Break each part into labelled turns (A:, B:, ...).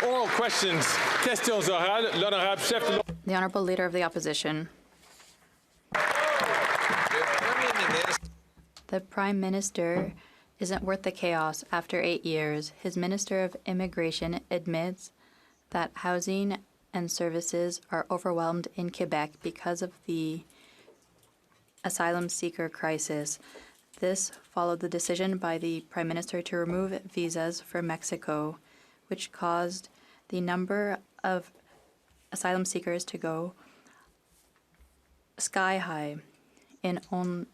A: Oral questions. Questions orales. L'honorable chef de l'Opposition.
B: The Honourable Leader of the Opposition. The Prime Minister isn't worth the chaos after 8 years. His Minister of Immigration admits that housing and services are overwhelmed in Quebec because of the asylum seeker crisis. This followed the decision by the Prime Minister to remove visas for Mexico, which caused the number of asylum seekers to go sky high.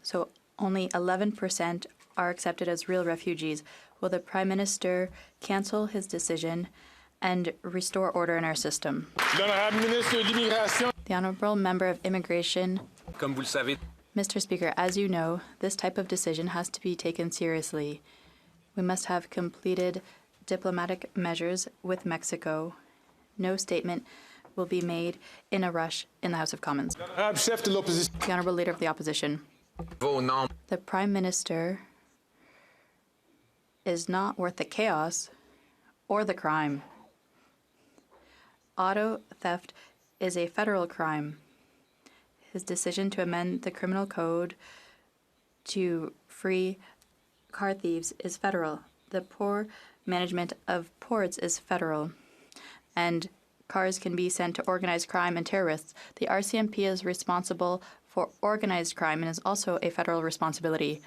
B: So only 11% are accepted as real refugees. Will the Prime Minister cancel his decision and restore order in our system? The Honourable Member of Immigration.
C: Comme vous le savez.
B: Mr. Speaker, as you know, this type of decision has to be taken seriously. We must have completed diplomatic measures with Mexico. No statement will be made in a rush in the House of Commons. The Honourable Leader of the Opposition. The Prime Minister is not worth the chaos or the crime. Auto theft is a federal crime. His decision to amend the criminal code to free car thieves is federal. The poor management of ports is federal. And cars can be sent to organized crime and terrorists. The RCMP is responsible for organized crime and is also a federal responsibility.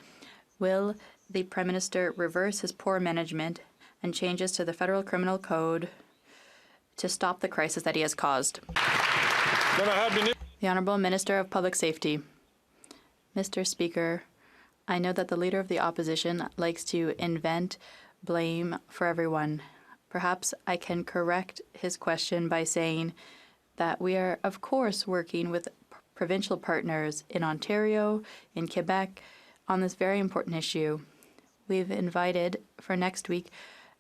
B: Will the Prime Minister reverse his poor management and changes to the federal criminal code to stop the crisis that he has caused? The Honourable Minister of Public Safety. Mr. Speaker, I know that the Leader of the Opposition likes to invent blame for everyone. Perhaps I can correct his question by saying that we are, of course, working with provincial partners in Ontario, in Quebec, on this very important issue. We've invited for next week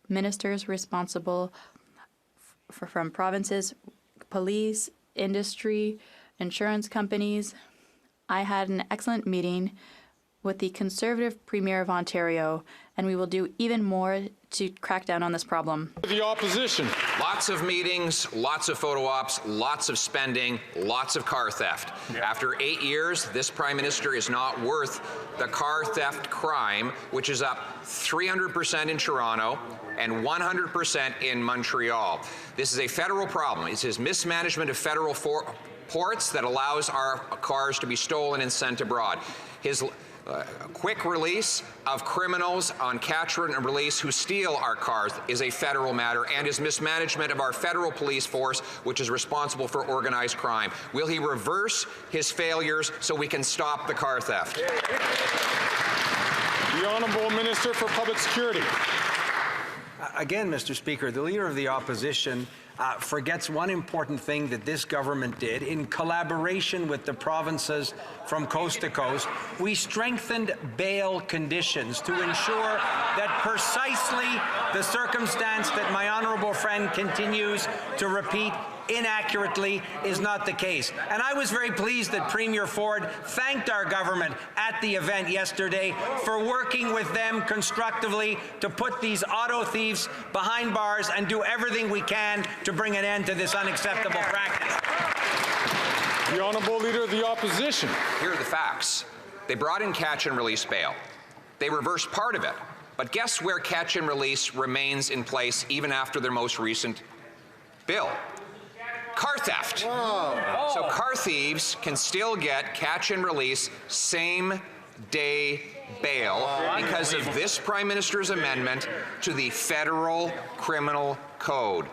B: ministers responsible from provinces, police, industry, insurance companies. I had an excellent meeting with the Conservative Premier of Ontario, and we will do even more to crack down on this problem.
A: The Opposition.
C: Lots of meetings, lots of photo ops, lots of spending, lots of car theft. Yeah. After 8 years, this Prime Minister is not worth the car theft crime, which is up 300% in Toronto and 100% in Montreal. This is a federal problem. It's his mismanagement of federal ports that allows our cars to be stolen and sent abroad. His quick release of criminals on catch and release who steal our cars is a federal matter, and his mismanagement of our federal police force, which is responsible for organized crime. Will he reverse his failures so we can stop the car theft?
A: The Honourable Minister for Public Security.
D: Again, Mr. Speaker, the Leader of the Opposition forgets one important thing that this government did. In collaboration with the provinces from coast to coast, we strengthened bail conditions to ensure that precisely the circumstance that my honourable friend continues to repeat inaccurately is not the case. And I was very pleased that Premier Ford thanked our government at the event yesterday for working with them constructively to put these auto thieves behind bars and do everything we can to bring an end to this unacceptable practice.
A: The Honourable Leader of the Opposition.
C: Here are the facts. They brought in catch and release bail. They reversed part of it. But guess where catch and release remains in place even after their most recent bill? Car theft. Whoa. So car thieves can still get catch and release same day bail because of this Prime Minister's amendment to the federal criminal code.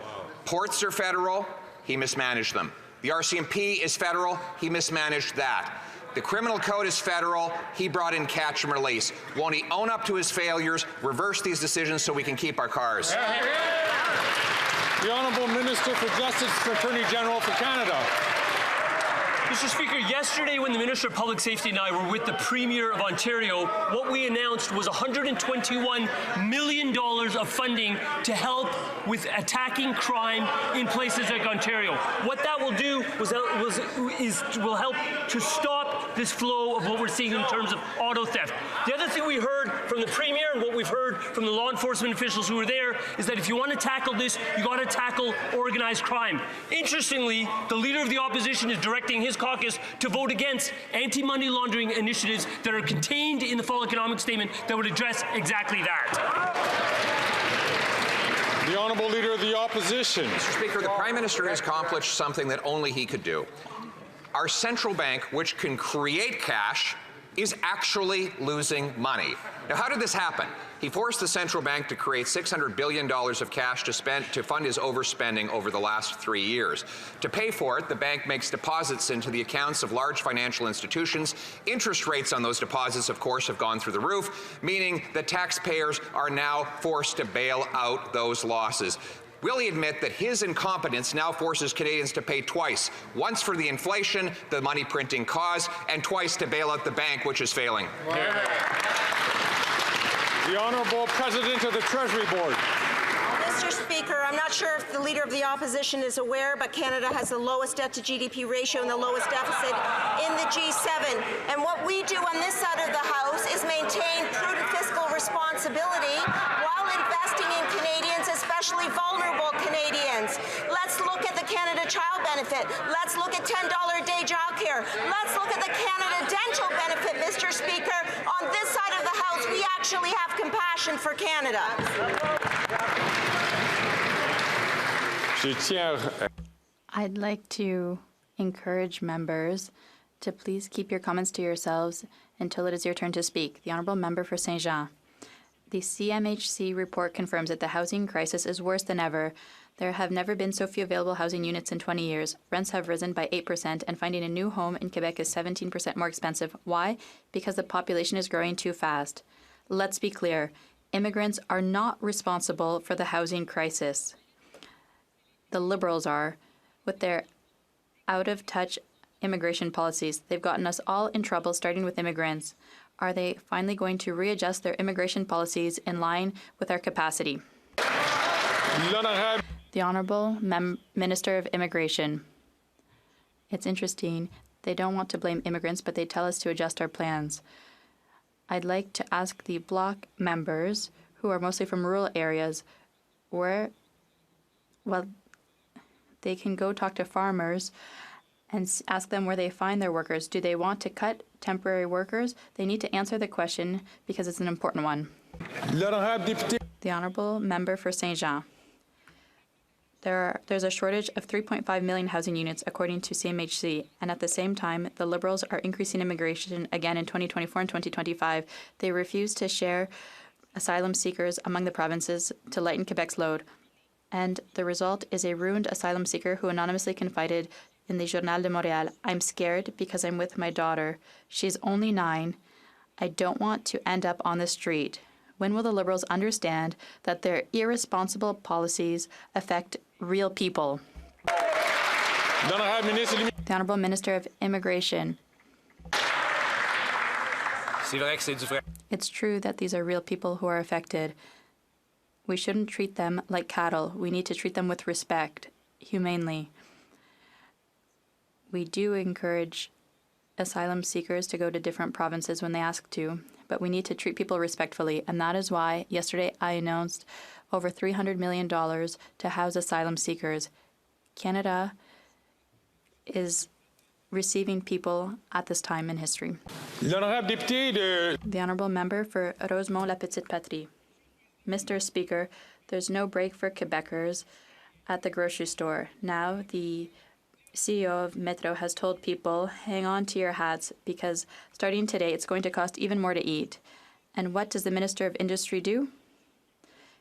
C: Ports are federal, he mismanaged them. The RCMP is federal, he mismanaged that. The criminal code is federal, he brought in catch and release. Won't he own up to his failures, reverse these decisions so we can keep our cars?
A: The Honourable Minister for Justice and Attorney General for Canada.
E: Mr. Speaker, yesterday when the Minister of Public Safety and I were with the Premier of Ontario, what we announced was $121 million of funding to help with attacking crime in places like Ontario. What that will do will help to stop this flow of what we're seeing in terms of auto theft. The other thing we heard from the Premier and what we've heard from the law enforcement officials who were there is that if you want to tackle this, you got to tackle organized crime. Interestingly, the Leader of the Opposition is directing his caucus to vote against anti-money laundering initiatives that are contained in the Fall Economic Statement that would address exactly that.
A: The Honourable Leader of the Opposition.
C: Mr. Speaker, the Prime Minister has accomplished something that only he could do. Our central bank, which can create cash, is actually losing money. Now, how did this happen? He forced the central bank to create $600 billion of cash to fund his overspending over the last 3 years. To pay for it, the bank makes deposits into the accounts of large financial institutions. Interest rates on those deposits, of course, have gone through the roof, meaning that taxpayers are now forced to bail out those losses. Will he admit that his incompetence now forces Canadians to pay twice, once for the inflation the money printing caused, and twice to bail out the bank, which is failing?
A: The Honourable President of the Treasury Board.
F: Mr. Speaker, I'm not sure if the Leader of the Opposition is aware, but Canada has the lowest debt to GDP ratio and the lowest deficit in the G7. And what we do on this side of the House is maintain prudent fiscal responsibility while investing in Canadians, especially vulnerable Canadians. Let's look at the Canada Child Benefit. Let's look at $10 a day childcare. Let's look at the Canada Dental Benefit, Mr. Speaker. On this side of the House, we actually have compassion for Canada.
B: I'd like to encourage members to please keep your comments to yourselves until it is your turn to speak. The Honourable Member for Saint-Jean. The CMHC report confirms that the housing crisis is worse than ever. There have never been so few available housing units in 20 years. Rents have risen by 8%, and finding a new home in Quebec is 17% more expensive. Why? Because the population is growing too fast. Let's be clear. Immigrants are not responsible for the housing crisis. The Liberals are, with their out-of-touch immigration policies. They've gotten us all in trouble, starting with immigrants. Are they finally going to readjust their immigration policies in line with our capacity? The Honourable Minister of Immigration. It's interesting. They don't want to blame immigrants, but they tell us to adjust our plans. I'd like to ask the Bloc members, who are mostly from rural areas, they can go talk to farmers and ask them where they find their workers. Do they want to cut temporary workers? They need to answer the question because it's an important one. The Honourable Member for Saint-Jean. There's a shortage of 3.5 million housing units, according to CMHC, and at the same time, the Liberals are increasing immigration again in 2024 and 2025. They refuse to share asylum seekers among the provinces to lighten Quebec's load. And the result is a ruined asylum seeker who anonymously confided in the Journal de Montréal, "I'm scared because I'm with my daughter. She's only 9. I don't want to end up on the street." When will the Liberals understand that their irresponsible policies affect real people? The Honourable Minister of Immigration. It's true that these are real people who are affected. We shouldn't treat them like cattle. We need to treat them with respect, humanely. We do encourage asylum seekers to go to different provinces when they ask to, but we need to treat people respectfully, and that is why yesterday I announced over $300 million to house asylum seekers. Canada is receiving people at this time in history. The Honourable Member for Rosemont-La Petite Patrie. Mr. Speaker, there's no break for Quebecers at the grocery store. Now the CEO of Metro has told people, hang on to your hats because starting today it's going to cost even more to eat. And what does the Minister of Industry do?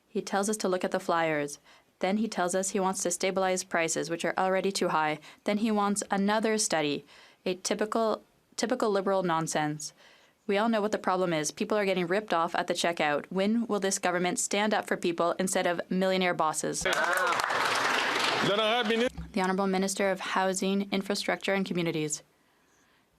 B: He tells us to look at the flyers. Then he tells us he wants to stabilize prices, which are already too high. Then he wants another study, a typical Liberal nonsense. We all know what the problem is. People are getting ripped off at the checkout. When will this government stand up for people instead of millionaire bosses? The Honourable Minister of Housing, Infrastructure and Communities.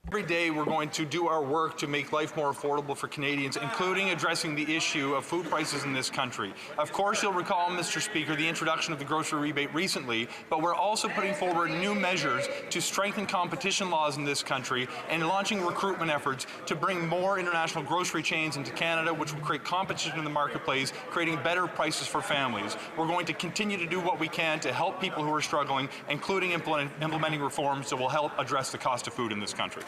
G: Every day we're going to do our work to make life more affordable for Canadians, including addressing the issue of food prices in this country. Of course, you'll recall, Mr. Speaker, the introduction of the grocery rebate recently, but we're also putting forward new measures to strengthen competition laws in this country and launching recruitment efforts to bring more international grocery chains into Canada, which will create competition in the marketplace, creating better prices for families. We're going to continue to do what we can to help people who are struggling, including implementing reforms that will help address the cost of food in this country.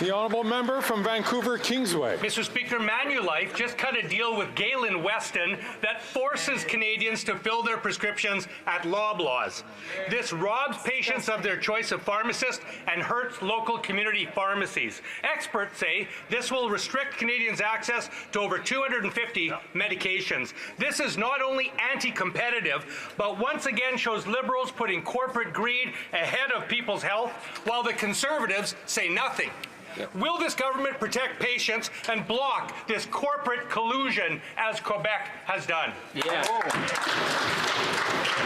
A: The honourable member from Vancouver Kingsway.
H: Mr. Speaker, Manulife just cut a deal with Galen Weston that forces Canadians to fill their prescriptions at Loblaws. This robs patients of their choice of pharmacist and hurts local community pharmacies. Experts say this will restrict Canadians' access to over 250 medications. This is not only anti-competitive, but once again shows Liberals putting corporate greed ahead of people's health, while the Conservatives say nothing. Will this government protect patients and block this corporate collusion as Quebec has done?
A: The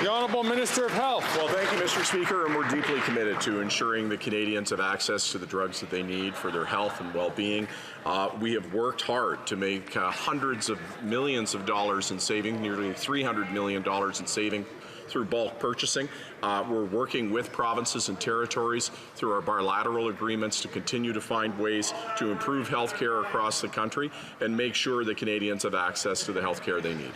A: Honourable Minister of Health.
I: Well, thank you, Mr. Speaker, and we're deeply committed to ensuring that Canadians have access to the drugs that they need for their health and well-being. We have worked hard to make hundreds of millions of dollars in saving, nearly $300 million in saving through bulk purchasing. We're working with provinces and territories through our bilateral agreements to continue to find ways to improve health care across the country and make sure that Canadians have access to the health care they need.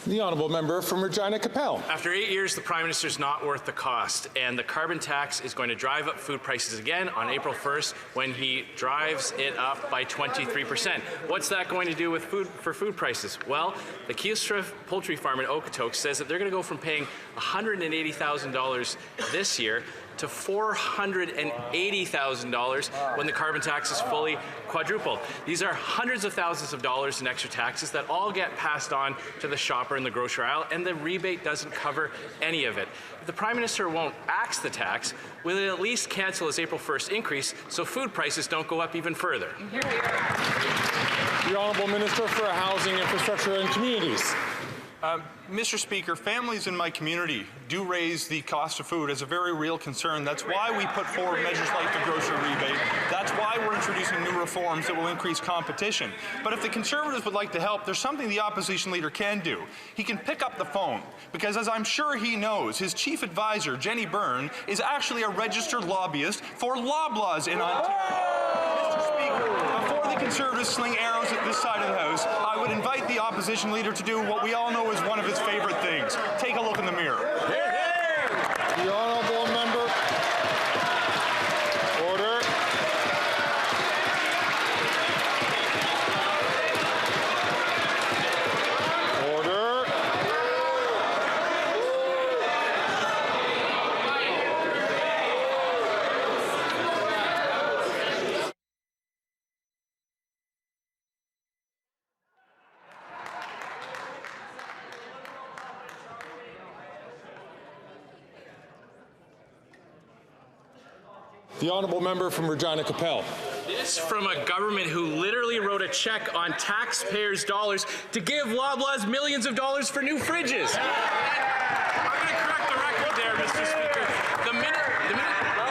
A: The honourable member from Regina Capel.
J: After 8 years, the Prime Minister is not worth the cost, and the carbon tax is going to drive up food prices again on April 1st when he drives it up by 23%. What's that going to do with food prices? Well, the Keilstra poultry farm in Okotoks says that they're going to go from paying $180,000 this year to $480,000 when the carbon tax is fully quadrupled. These are hundreds of thousands of dollars in extra taxes that all get passed on to the shopper in the grocery aisle, and the rebate doesn't cover any of it. If the Prime Minister won't axe the tax, will he at least cancel his April 1st increase so food prices don't go up even further?
A: The Honourable Minister for Housing, Infrastructure and Communities.
G: Mr. Speaker, families in my community do raise the cost of food as a very real concern. That's why we put forward measures like the grocery rebate. That's why we're introducing new reforms that will increase competition. But if the Conservatives would like to help, there's something the opposition leader can do. He can pick up the phone, because as I'm sure he knows, his chief advisor, Jenny Byrne, is actually a registered lobbyist for Loblaws in Ontario. Mr. Speaker, before the Conservatives sling arrows at this side of the House, I would invite the opposition leader to do what we all know is one of his favorite things. Take a look in the mirror.
A: The honourable member. Order. Order. The honourable member from Regina Capel.
J: This from a government who literally wrote a check on taxpayers' dollars to give Loblaws millions of dollars for new fridges. I'm going to correct the record there, Mr. Speaker. The minute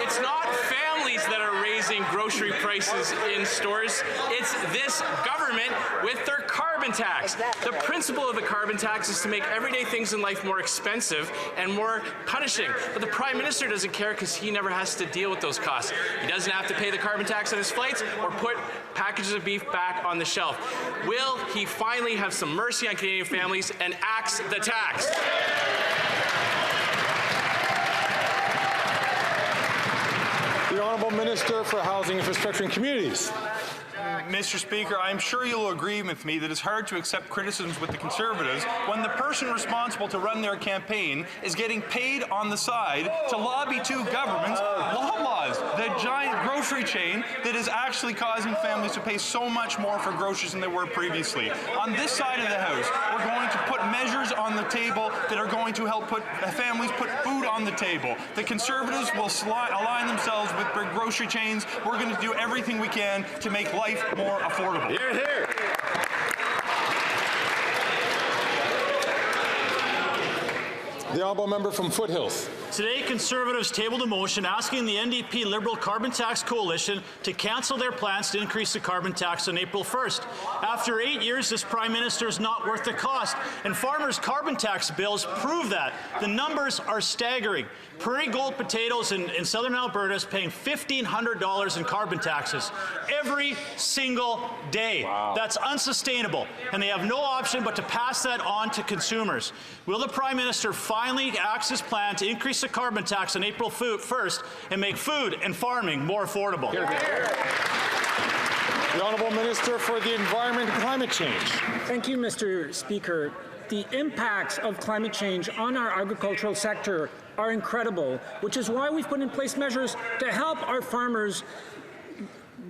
J: it's not families that are raising grocery prices in stores, it's this government with their carbon tax. The principle of the carbon tax is to make everyday things in life more expensive and more punishing. But the Prime Minister doesn't care because he never has to deal with those costs. He doesn't have to pay the carbon tax on his flights or put packages of beef back on the shelf. Will he finally have some mercy on Canadian families and axe the tax?
A: The Honourable Minister for Housing, Infrastructure and Communities.
G: Mr. Speaker, I'm sure you'll agree with me that it's hard to accept criticisms with the Conservatives when the person responsible to run their campaign is getting paid on the side to lobby two governments, Loblaws, the giant grocery chain that is actually causing families to pay so much more for groceries than they were previously. On this side of the House, we're going to put measures on the table that are going to help put families put food on the table. The Conservatives will align themselves with big grocery chains. We're going to do everything we can to make life more affordable.
A: Hear, hear. The honourable member from Foothills.
K: Today, Conservatives tabled a motion asking the NDP Liberal Carbon Tax Coalition to cancel their plans to increase the carbon tax on April 1st. After 8 years, this Prime Minister is not worth the cost, and farmers' carbon tax bills prove that. The numbers are staggering. Prairie Gold Potatoes in southern Alberta is paying $1,500 in carbon taxes every single day. Wow. That's unsustainable, and they have no option but to pass that on to consumers. Will the Prime Minister finally axe his plan to increase the carbon tax on April 1st and make food and farming more affordable?
A: The Honourable Minister for the Environment and Climate Change.
L: Thank you, Mr. Speaker. The impacts of climate change on our agricultural sector are incredible, which is why we've put in place measures to help our farmers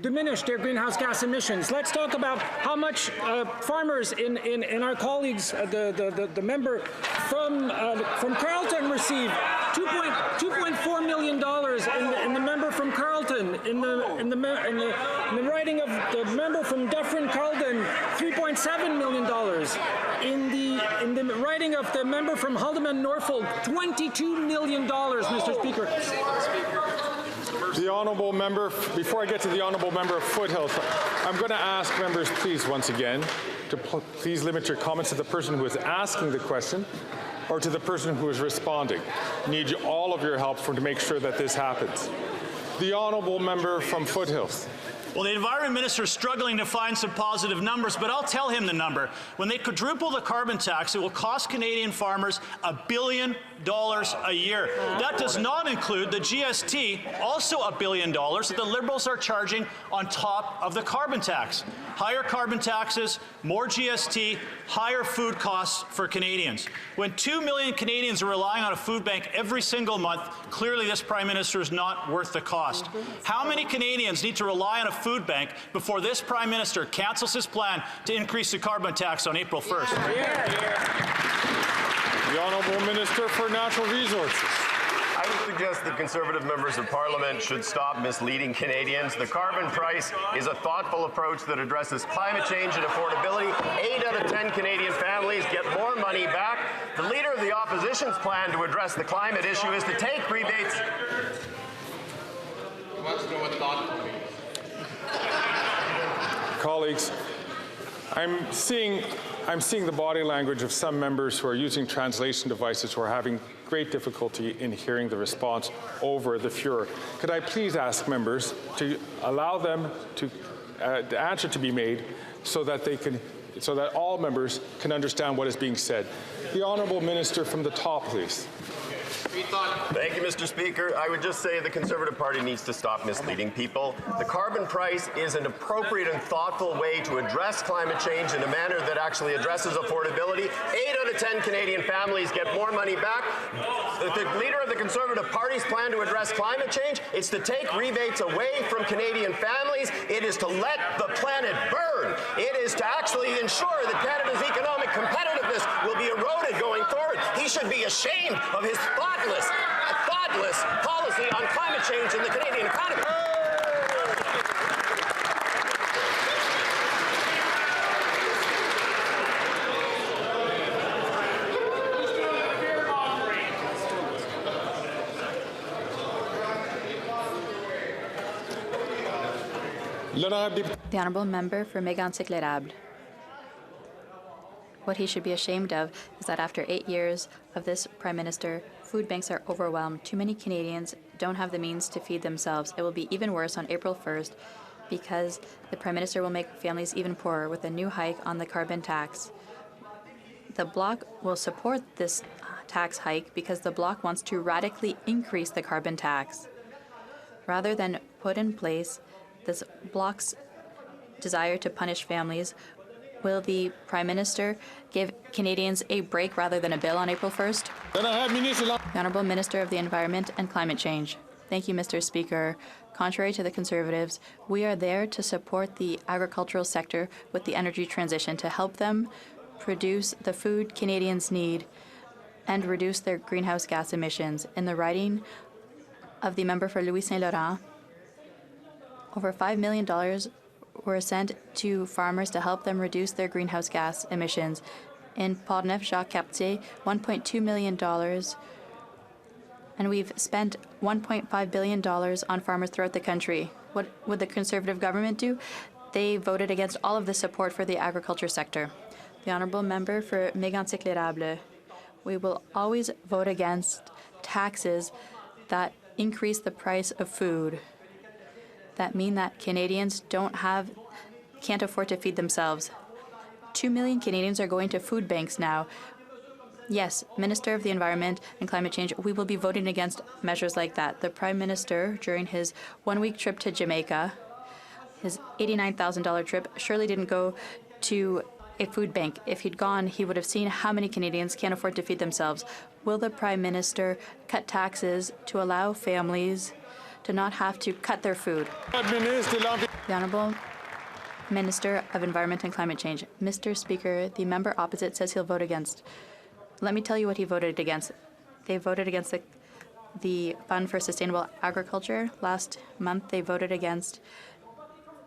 L: diminish their greenhouse gas emissions. Let's talk about how much farmers in our colleagues, the member from Carleton received $2.4 million in the member from Carleton, in the writing of the member from Dufferin-Caledon, $3.7 million. In the writing of the member from Haldimand Norfolk, $22 million, Mr. Speaker.
A: The Honourable Member, before I get to the Honourable Member of Foothills, I'm going to ask members, please, once again, to please limit your comments to the person who is asking the question or to the person who is responding. Need all of your help to make sure that this happens. The Honourable Member from Foothills.
K: Well, the Environment Minister is struggling to find some positive numbers, but I'll tell him the number. When they quadruple the carbon tax, it will cost Canadian farmers $1 billion a year. That does not include the GST, also $1 billion, that the Liberals are charging on top of the carbon tax. Higher carbon taxes, more GST, higher food costs for Canadians. When 2 million Canadians are relying on a food bank every single month, clearly this Prime Minister is not worth the cost. How many Canadians need to rely on a food bank before this Prime Minister cancels his plan to increase the carbon tax on April 1st?
A: The Honourable Minister for Natural Resources.
M: I would suggest that Conservative members of Parliament should stop misleading Canadians. The carbon price is a thoughtful approach that addresses climate change and affordability. 8 out of 10 Canadian families get more money back. The Leader of the Opposition's plan to address the climate issue is to take rebates.
J: He wants to know what thoughtful means.
A: Colleagues, I'm seeing the body language of some members who are using translation devices who are having great difficulty in hearing the response over the furor. Could I please ask members to allow them to the answer to be made so that all members can understand what is being said. The Honourable Minister from the top, please.
M: Thank you, Mr. Speaker. I would just say the Conservative Party needs to stop misleading people. The carbon price is an appropriate and thoughtful way to address climate change in a manner that actually addresses affordability. 8 out of 10 Canadian families get more money back. The Leader of the Conservative Party's plan to address climate change is to take rebates away from Canadian families. It is to let the planet burn. It is to actually ensure that Canada's economic competitiveness will be eroded going forward. He should be ashamed of his thoughtless policy on climate change in the Canadian economy.
B: The Honourable Member for Mégantic-l'Érable. What he should be ashamed of is that after 8 years of this Prime Minister, food banks are overwhelmed. Too many Canadians don't have the means to feed themselves. It will be even worse on April 1st because the Prime Minister will make families even poorer with a new hike on the carbon tax. The Bloc will support this tax hike because the Bloc wants to radically increase the carbon tax. Rather than put in place this Bloc's desire to punish families, will the Prime Minister give Canadians a break rather than a bill on April 1st? The Honourable Minister of the Environment and Climate Change. Thank you, Mr. Speaker. Contrary to the Conservatives, we are there to support the agricultural sector with the energy transition to help them produce the food Canadians need and reduce their greenhouse gas emissions. In the writing of the member for Louis Saint Laurent, over $5 million were sent to farmers to help them reduce their greenhouse gas emissions. In Portneuf, Jacques Cartier, $1.2 million And we've spent $1.5 billion on farmers throughout the country. What would the Conservative government do? They voted against all of the support for the agriculture sector. The honourable member for Mégantic-l'Érable. We will always vote against taxes that increase the price of food, that mean that Canadians can't afford to feed themselves. 2 million Canadians are going to food banks now. Yes, Minister of the Environment and Climate Change, we will be voting against measures like that. The Prime Minister, during his one-week trip to Jamaica, his $89,000 trip, surely didn't go to a food bank. If he'd gone, he would have seen how many Canadians can't afford to feed themselves. Will the Prime Minister cut taxes to allow families to not have to cut their food? The Honourable Minister of Environment and Climate Change. Mr. Speaker, the member opposite says he'll vote against. Let me tell you what he voted against. They voted against the Fund for Sustainable Agriculture. Last month, they voted against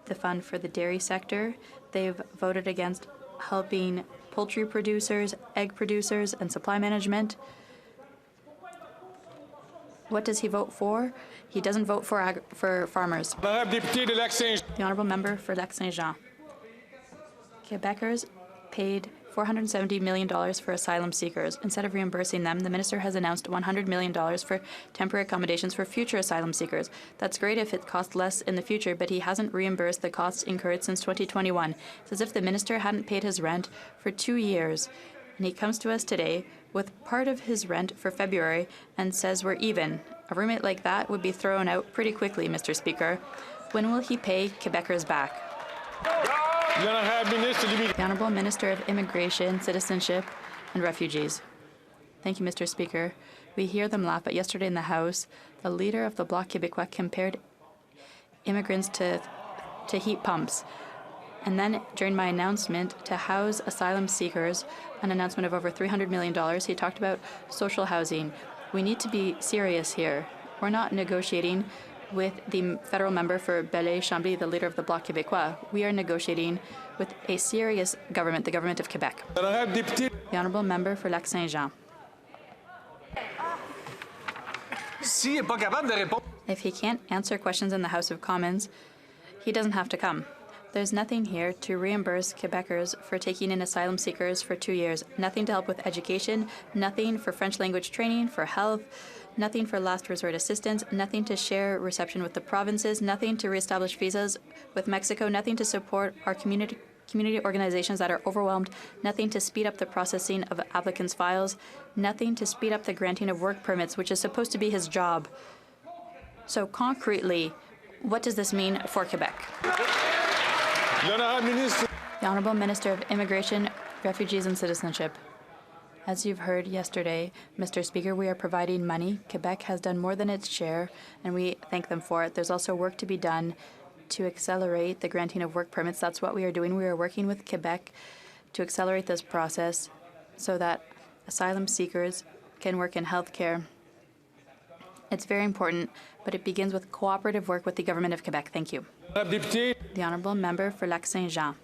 B: the fund for the dairy sector. They've voted against helping poultry producers, egg producers, and supply management. What does he vote for? He doesn't vote for farmers. The honourable member for Lac-Saint-Jean. Quebecers paid $470 million for asylum seekers. Instead of reimbursing them, the minister has announced $100 million for temporary accommodations for future asylum seekers. That's great if it costs less in the future, but he hasn't reimbursed the costs incurred since 2021. It's as if the minister hadn't paid his rent for 2 years. And he comes to us today with part of his rent for February and says we're even. A roommate like that would be thrown out pretty quickly, Mr. Speaker. When will he pay Quebecers back? The Honourable Minister of Immigration, Citizenship and Refugees. Thank you, Mr. Speaker. We hear them laugh, but yesterday in the House, the leader of the Bloc Québécois compared immigrants to heat pumps. And then, during my announcement to house asylum seekers, an announcement of over $300 million, he talked about social housing. We need to be serious here. We're not negotiating with the federal member for Belleuil-Chambly, the leader of the Bloc Québécois. We are negotiating with a serious government, the government of Quebec. The honourable member for Lac-Saint-Jean. If he can't answer questions in the House of Commons, he doesn't have to come. There's nothing here to reimburse Quebecers for taking in asylum seekers for 2 years. Nothing to help with education, nothing for French language training, for health, nothing for last resort assistance, nothing to share reception with the provinces, nothing to reestablish visas with Mexico, nothing to support our community organizations that are overwhelmed, nothing to speed up the processing of applicants' files, nothing to speed up the granting of work permits, which is supposed to be his job. So concretely, what does this mean for Quebec? The Honourable Minister of Immigration, Refugees and Citizenship. As you've heard yesterday, Mr. Speaker, we are providing money. Quebec has done more than its share, and we thank them for it. There's also work to be done to accelerate the granting of work permits. That's what we are doing. We are working with Quebec to accelerate this process so that asylum seekers can work in healthcare. It's very important, but it begins with cooperative work with the government of Quebec. Thank you. The honourable member for Lac-Saint-Jean.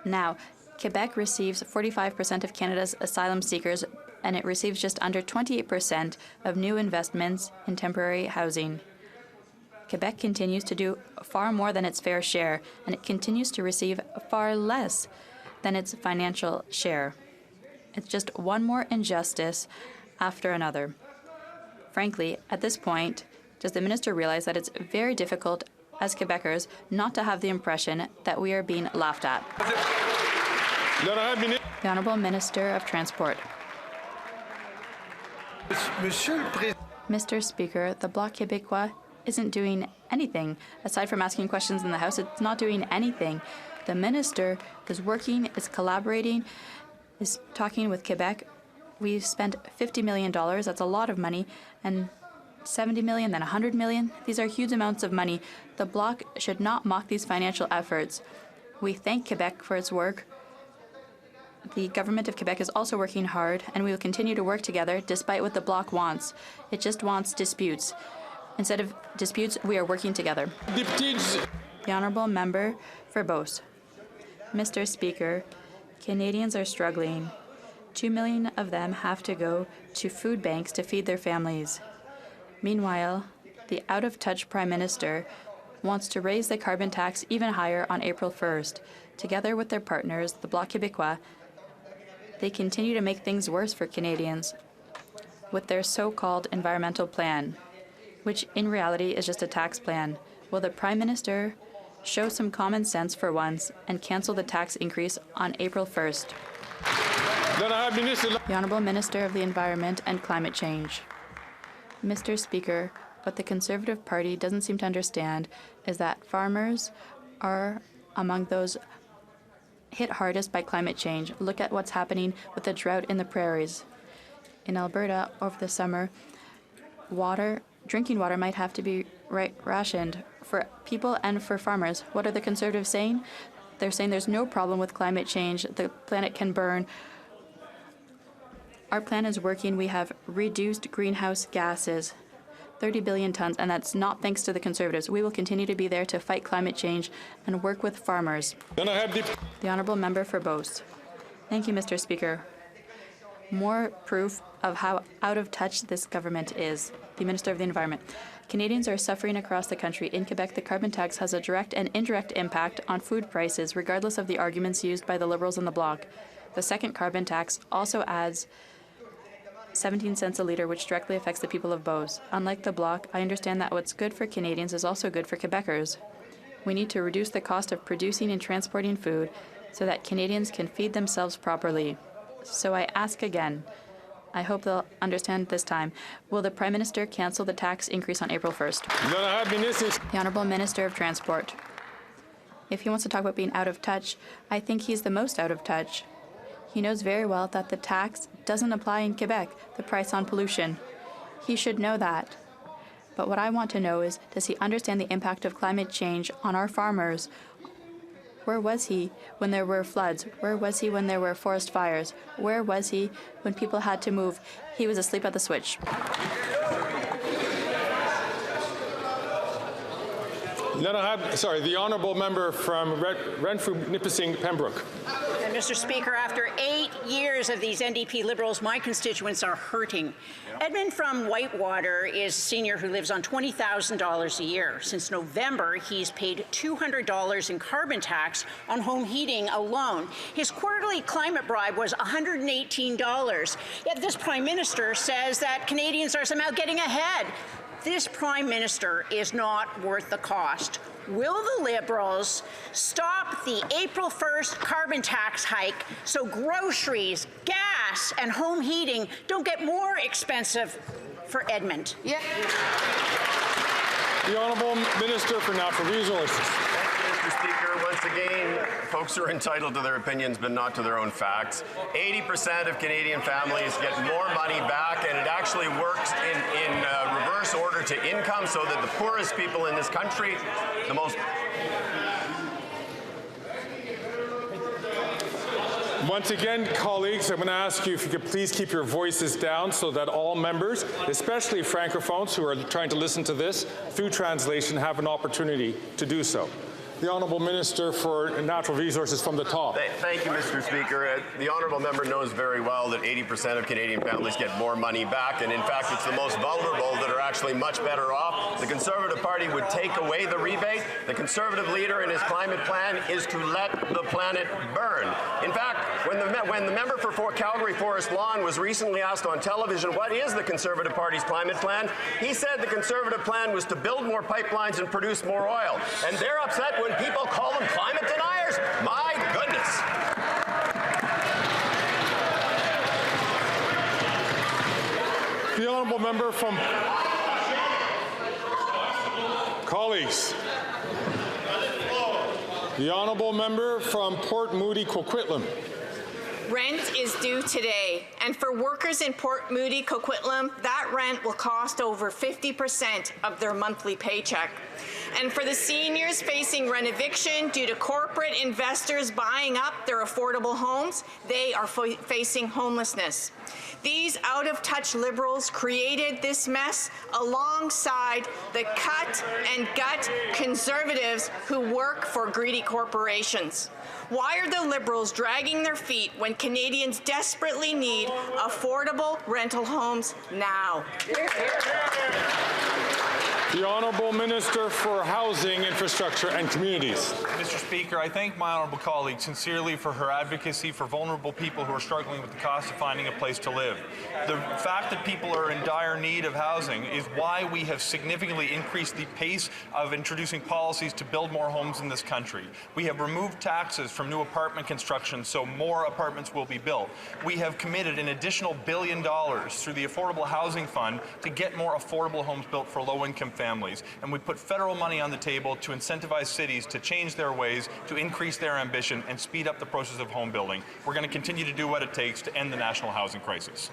B: Now, Quebec receives 45% of Canada's asylum seekers, and it receives just under 28% of new investments in temporary housing. Quebec continues to do far more than its fair share, and it continues to receive far less than its financial share. It's just one more injustice after another. Frankly, at this point, does the minister realize that it's very difficult as Quebecers not to have the impression that we are being laughed at? The Honourable Minister of Transport. Mr. Speaker, the Bloc Québécois isn't doing anything. Aside from asking questions in the House, it's not doing anything. The minister is working, is collaborating, is talking with Quebec. We've spent $50 million, that's a lot of money, and 70 million, then 100 million. These are huge amounts of money. The Bloc should not mock these financial efforts. We thank Quebec for its work. The government of Quebec is also working hard, and we will continue to work together despite what the Bloc wants. It just wants disputes. Instead of disputes, we are working together. The honourable member for Beauce. Mr. Speaker, Canadians are struggling 2 million of them have to go to food banks to feed their families. Meanwhile, the out-of-touch Prime Minister wants to raise the carbon tax even higher on April 1st. Together with their partners, the Bloc Québécois, they continue to make things worse for Canadians with their so-called environmental plan, which in reality is just a tax plan. Will the Prime Minister show some common sense for once and cancel the tax increase on April 1st? The Honourable Minister of the Environment and Climate Change. Mr. Speaker, what the Conservative Party doesn't seem to understand is that farmers are among those hit hardest by climate change. Look at what's happening with the drought in the prairies. In Alberta, over the summer, drinking water might have to be rationed for people and for farmers. What are the Conservatives saying? They're saying there's no problem with climate change. The planet can burn. Our plan is working. We have reduced greenhouse gases, 30 billion tons, and that's not thanks to the Conservatives. We will continue to be there to fight climate change and work with farmers. Then I have the Honourable Member for Beauce. Thank you, Mr. Speaker. More proof of how out of touch this government is. The Minister of the Environment. Canadians are suffering across the country. In Quebec, the carbon tax has a direct and indirect impact on food prices, regardless of the arguments used by the Liberals in the Bloc. The second carbon tax also adds 17 cents a litre, which directly affects the people of Beauce. Unlike the Bloc, I understand that what's good for Canadians is also good for Quebecers. We need to reduce the cost of producing and transporting food so that Canadians can feed themselves properly. So I ask again, I hope they'll understand this time, will the Prime Minister cancel the tax increase on April 1st? The Honourable Minister of Transport. If he wants to talk about being out of touch, I think he's the most out of touch. He knows very well that the tax doesn't apply in Quebec, the price on pollution. He should know that. But what I want to know is, does he understand the impact of climate change on our farmers? Where was he when there were floods? Where was he when there were forest fires? Where was he when people had to move? He was asleep at the switch.
A: Then I have, the Honourable Member from Renfrew, Nipissing, Pembroke.
N: And Mr. Speaker, after 8 years of these NDP Liberals, my constituents are hurting. Edmund from Whitewater is a senior who lives on $20,000 a year. Since November, he's paid $200 in carbon tax on home heating alone. His quarterly climate bribe was $118. Yet this Prime Minister says that Canadians are somehow getting ahead. This Prime Minister is not worth the cost. Will the Liberals stop the April 1st carbon tax hike so groceries, gas, and home heating don't get more expensive for Edmund?
A: Yeah. The Honourable Minister for Natural Resources.
M: Mr. Speaker, once again, folks are entitled to their opinions, but not to their own facts. 80% of Canadian families get more money back, and it actually works in reverse order to income, so that the poorest people in this country, the most...
A: Once again, colleagues, I'm going to ask you if you could please keep your voices down so that all members, especially francophones who are trying to listen to this through translation, have an opportunity to do so. The Honourable Minister for Natural Resources from the top.
M: Thank you, Mr. Speaker. The Honourable Member knows very well that 80% of Canadian families get more money back, and in fact, it's the most vulnerable that are actually much better off. The Conservative Party would take away the rebate. The Conservative leader in his climate plan is to let the planet burn. In fact, when the member for Calgary Forest Lawn was recently asked on television what is the Conservative Party's climate plan, he said the Conservative plan was to build more pipelines and produce more oil. And they're upset when people call them climate deniers. My goodness.
A: The Honourable Member from... Colleagues. The Honourable Member from Port Moody, Coquitlam.
O: Rent is due today, and for workers in Port Moody, Coquitlam, that rent will cost over 50% of their monthly paycheck. And for the seniors facing rent eviction due to corporate investors buying up their affordable homes, they are facing homelessness. These out-of-touch Liberals created this mess alongside the cut and gut Conservatives who work for greedy corporations. Why are the Liberals dragging their feet when Canadians desperately need affordable rental homes now?
A: The Honourable Minister for Housing, Infrastructure and Communities.
G: Mr. Speaker, I thank my honourable colleague sincerely for her advocacy for vulnerable people who are struggling with the cost of finding a place to live. The fact that people are in dire need of housing is why we have significantly increased the pace of introducing policies to build more homes in this country. We have removed taxes from new apartment construction so more apartments will be built. We have committed an additional $1 billion through the Affordable Housing Fund to get more affordable homes built for low-income families. And we put federal money on the table to incentivize cities to change their ways, to increase their ambition, and speed up the process of home building. We're going to continue to do what it takes to end the national housing crisis.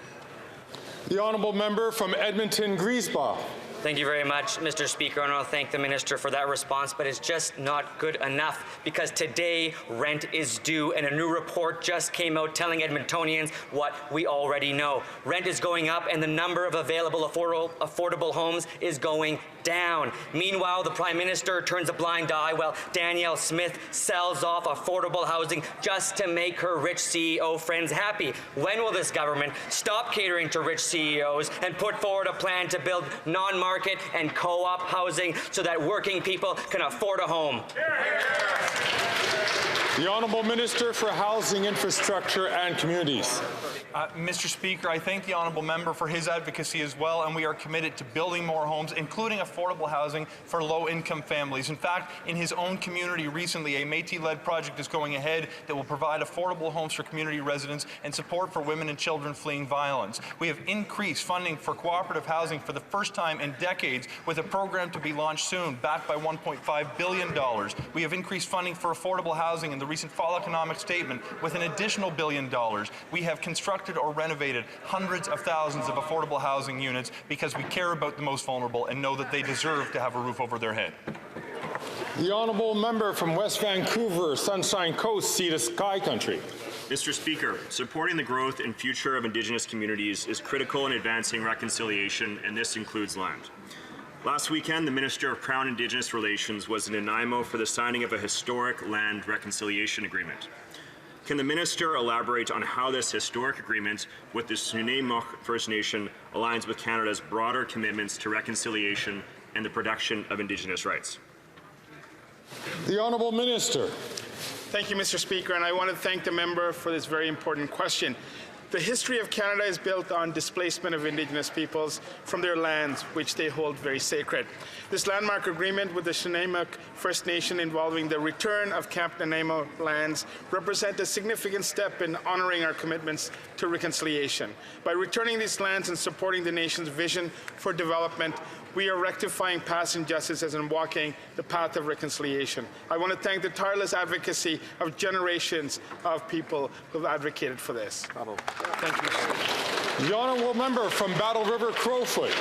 A: The Honourable Member from Edmonton Griesbach.
P: Thank you very much, Mr. Speaker, and I'll thank the Minister for that response, but it's just not good enough because today rent is due and a new report just came out telling Edmontonians what we already know. Rent is going up and the number of available affordable homes is going down. Meanwhile, the Prime Minister turns a blind eye while Danielle Smith sells off affordable housing just to make her rich CEO friends happy. When will this government stop catering to rich CEOs and put forward a plan to build non-market and co-op housing so that working people can afford a home?
A: The Honourable Minister for Housing, Infrastructure and Communities.
G: Mr. Speaker, I thank the honourable member for his advocacy as well, and we are committed to building more homes, including affordable housing for low-income families. In fact, in his own community recently, a Métis-led project is going ahead that will provide affordable homes for community residents and support for women and children fleeing violence. We have increased funding for cooperative housing for the first time in decades, with a program to be launched soon, backed by $1.5 billion. We have increased funding for affordable housing in the recent Fall Economic Statement with an additional $1 billion. We have constructed or renovated hundreds of thousands of affordable housing units because we care about the most vulnerable and know that they deserve to have a roof over their head.
A: The Honourable Member from West Vancouver, Sunshine Coast, Sea to Sky Country.
Q: Mr. Speaker, supporting the growth and future of Indigenous communities is critical in advancing reconciliation, and this includes land. Last weekend, the Minister of Crown Indigenous Relations was in Nanaimo for the signing of a historic land reconciliation agreement. Can the Minister elaborate on how this historic agreement with the Snuneymuxw First Nation aligns with Canada's broader commitments to reconciliation and the protection of Indigenous rights?
A: The Honourable Minister.
R: Thank you, Mr. Speaker, and I want to thank the member for this very important question. The history of Canada is built on displacement of Indigenous peoples from their lands, which they hold very sacred. This landmark agreement with the Snuneymuxw First Nation involving the return of Camp Nanaimo lands represent a significant step in honoring our commitments to reconciliation. By returning these lands and supporting the nation's vision for development, we are rectifying past injustices and walking the path of reconciliation. I want to thank the tireless advocacy of generations of people who have advocated for this. Bravo. Thank you.
A: The Honourable Member from Battle River Crowfoot.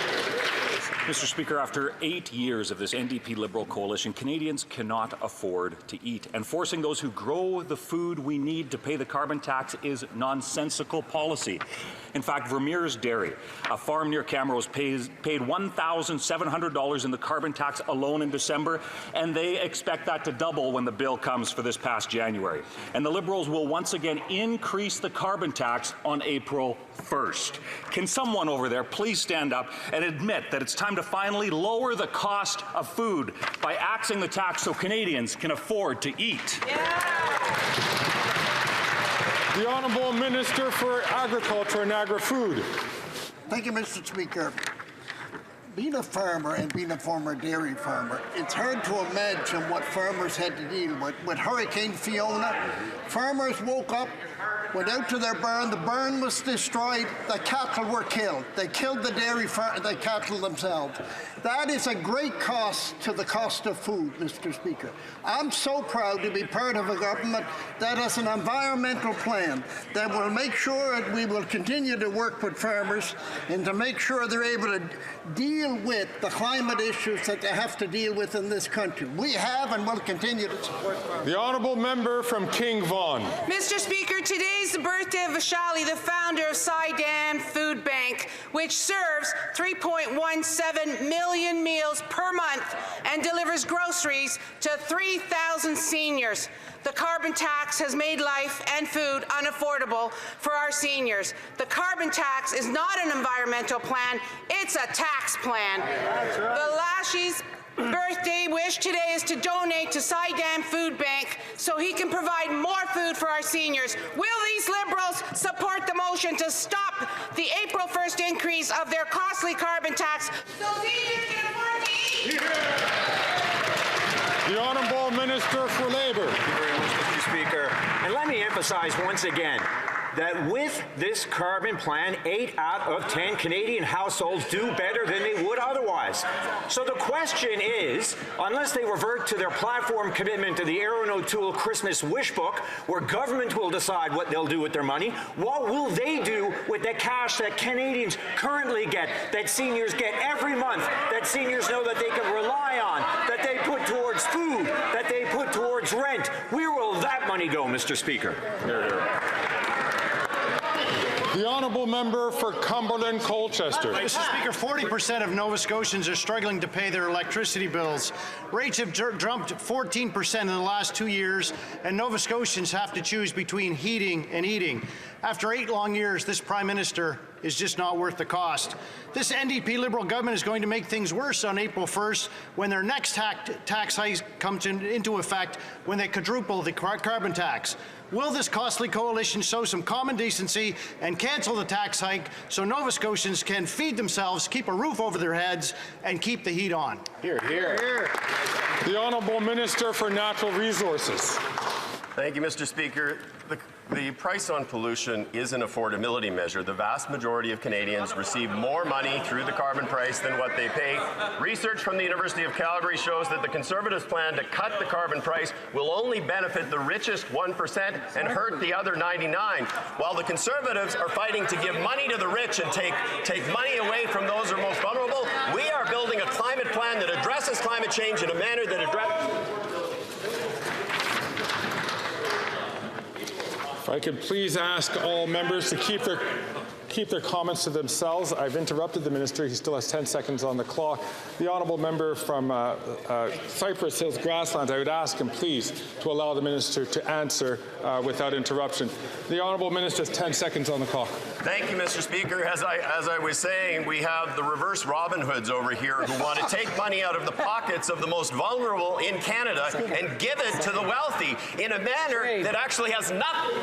S: Mr. Speaker, after 8 years of this NDP Liberal coalition, Canadians cannot afford to eat. And forcing those who grow the food we need to pay the carbon tax is nonsensical policy. In fact, Vermeer's Dairy, a farm near Camrose, paid $1,700 in the carbon tax alone in December, and they expect that to double when the bill comes for this past January. And the Liberals will once again increase the carbon tax on April 1st. Can someone over there please stand up and admit that it's time to finally lower the cost of food by axing the tax so Canadians can afford to eat?
A: The Honourable Minister for Agriculture and Agri-Food.
T: Thank you, Mr. Speaker. Being a farmer and being a former dairy farmer, it's hard to imagine what farmers had to deal with. With Hurricane Fiona, farmers woke up, went out to their barn, the barn was destroyed, the cattle were killed. They killed the the cattle themselves. That is a great cost to the cost of food, Mr. Speaker. I'm so proud to be part of a government that has an environmental plan that will make sure that we will continue to work with farmers and to make sure they're able to deal with the climate issues that they have to deal with in this country. We have and will continue to support farmers.
A: The Honourable Member from King Vaughan.
U: Mr. Speaker, today's the birthday of Vishali, the founder of Saidam Food Bank, which serves 3.17 million meals per month and delivers groceries to 3,000 seniors. The carbon tax has made life and food unaffordable for our seniors. The carbon tax is not an environmental plan, it's a tax plan. The Lashi's birthday wish today is to donate to Saidam Food Bank so he can provide more food for our seniors. Will these Liberals support the motion to stop the April 1st increase of their costly carbon tax so seniors can afford to eat?
A: The Honourable Minister for Labour.
V: Thank you very much, Mr. Speaker. And let me emphasize once again that with this carbon plan, 8 out of 10 Canadian households do better than they would otherwise. So the question is, unless they revert to their platform commitment to the Aaron O'Toole Christmas wish book, where government will decide what they'll do with their money, what will they do with the cash that Canadians currently get, that seniors get every month, that seniors know that they can rely on, that they put towards food, that they put towards rent? Where will that money go, Mr. Speaker?
A: The Honourable Member for Cumberland Colchester.
W: Mr. Speaker, 40% of Nova Scotians are struggling to pay their electricity bills. Rates have jumped 14% in the last 2 years, and Nova Scotians have to choose between heating and eating. After 8 long years, this Prime Minister is just not worth the cost. This NDP Liberal government is going to make things worse on April 1st when their next tax hike comes into effect, when they quadruple the carbon tax. Will this costly coalition show some common decency and cancel the tax hike so Nova Scotians can feed themselves, keep a roof over their heads, and keep the heat on?
A: Hear, hear. The Honourable Minister for Natural Resources.
M: Thank you, Mr. Speaker. The price on pollution is an affordability measure. The vast majority of Canadians receive more money through the carbon price than what they pay. Research from the University of Calgary shows that the Conservatives' plan to cut the carbon price will only benefit the richest 1% and hurt the other 99. While the Conservatives are fighting to give money to the rich and take money away from those who are most vulnerable, we are building a climate plan that addresses climate change in a manner that addresses...
A: If I could please ask all members to keep their comments to themselves. I've interrupted the minister. He still has 10 seconds on the clock. The honourable member from Cypress Hills Grasslands, I would ask him please to allow the minister to answer without interruption. The honourable minister has 10 seconds on the clock.
M: Thank you, Mr. Speaker. As I was saying, we have the reverse Robin Hoods over here who want to take money out of the pockets of the most vulnerable in Canada and give it to the wealthy in a manner that actually has nothing.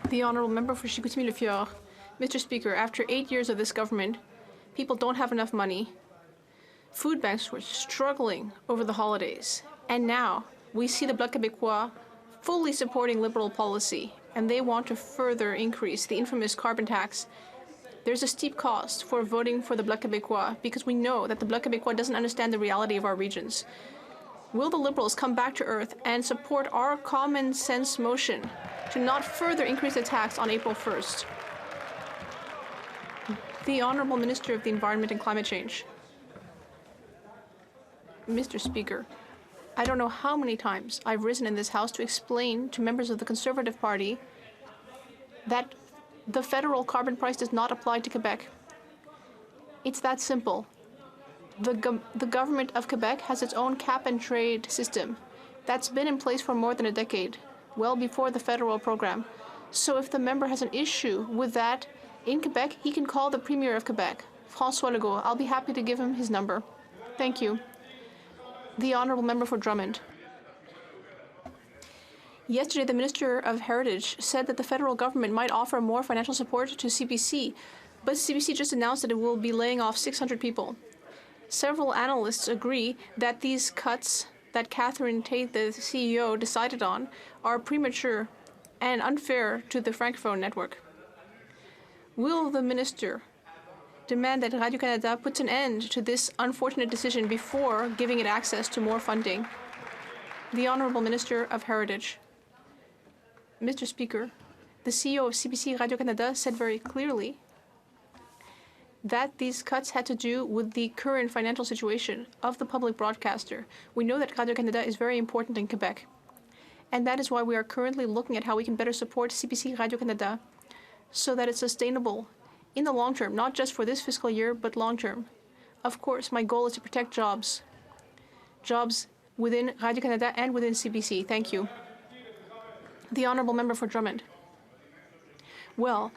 X: The Honourable Member for Chicoutimi-Le-Fjord. Mr. Speaker, after 8 years of this government, people don't have enough money. Food banks were struggling over the holidays. And now we see the Bloc Québécois fully supporting Liberal policy, and they want to further increase the infamous carbon tax. There's a steep cost for voting for the Bloc Québécois because we know that the Bloc Québécois doesn't understand the reality of our regions. Will the Liberals come back to earth and support our common sense motion to not further increase the tax on April 1st? The Honourable Minister of the Environment and Climate Change. Mr. Speaker, I don't know how many times I've risen in this House to explain to members of the Conservative Party that the federal carbon price does not apply to Quebec. It's that simple. The government of Quebec has its own cap-and-trade system that's been in place for more than a decade, well before the federal program. So if the member has an issue with that in Quebec, he can call the Premier of Quebec, François Legault. I'll be happy to give him his number. Thank you. The Honourable Member for Drummond. Yesterday, the Minister of Heritage said that the federal government might offer more financial support to CBC, but CBC just announced that it will be laying off 600 people. Several analysts agree that these cuts that Catherine Tait, the CEO, decided on are premature and unfair to the Francophone network. Will the minister demand that Radio-Canada puts an end to this unfortunate decision before giving it access to more funding? The Honourable Minister of Heritage. Mr. Speaker, the CEO of CBC Radio-Canada said very clearly that these cuts had to do with the current financial situation of the public broadcaster. We know that Radio-Canada is very important in Quebec. And that is why we are currently looking at how we can better support CBC Radio-Canada so that it's sustainable in the long term, not just for this fiscal year, but long term. Of course, my goal is to protect jobs. Jobs within Radio-Canada and within CBC. Thank you. The Honourable Member for Drummond. Well,